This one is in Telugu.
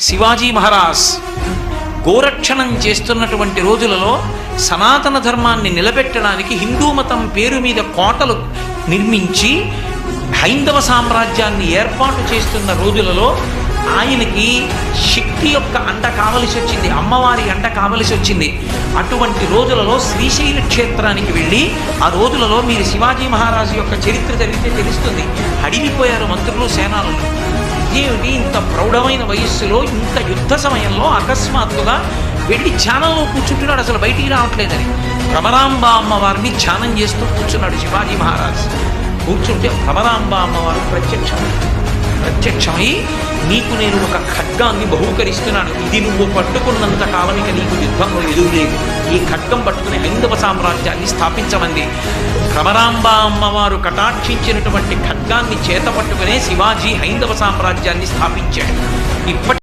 శివాజీ మహారాజ్ గోరక్షణం చేస్తున్నటువంటి రోజులలో సనాతన ధర్మాన్ని నిలబెట్టడానికి హిందూ మతం పేరు మీద కోటలు నిర్మించి హైందవ సామ్రాజ్యాన్ని ఏర్పాటు చేస్తున్న రోజులలో ఆయనకి శక్తి యొక్క అండ కావలసి వచ్చింది, అమ్మవారి అండ కావలసి వచ్చింది. అటువంటి రోజులలో శ్రీశైల క్షేత్రానికి వెళ్ళి ఆ రోజులలో మీరు శివాజీ మహారాజు యొక్క చరిత్ర చదివితే తెలుస్తుంది. అడిగిపోయారు మంత్రులు, సేనానులు. ఏమిటి ఇంత ప్రౌఢమైన వయస్సులో ఇంత యుద్ధ సమయంలో అకస్మాత్తుగా వెళ్ళి ధ్యానంలో కూర్చుంటున్నాడు, అసలు బయటికి రావట్లేదని. భ్రమరాంబ అమ్మవారిని ధ్యానం చేస్తూ కూర్చున్నాడు శివాజీ మహారాజ్. కూర్చుంటే భ్రమరాంబ అమ్మవారు ప్రత్యక్షమై నీకు నేను ఒక ఖడ్గాన్ని బహూకరిస్తున్నాను, ఇది నువ్వు పట్టుకున్నంత కాలం ఇక నీకు యుద్ధంలో ఎదురులేదు, ఈ ఖడ్గం పట్టుకుని హైందవ సామ్రాజ్యాన్ని స్థాపించమంది. భ్రమరాంబ అమ్మవారు కటాక్షించినటువంటి ఖడ్గాన్ని చేత పట్టుకునే శివాజీ హైందవ సామ్రాజ్యాన్ని స్థాపించాడు. ఇప్పటి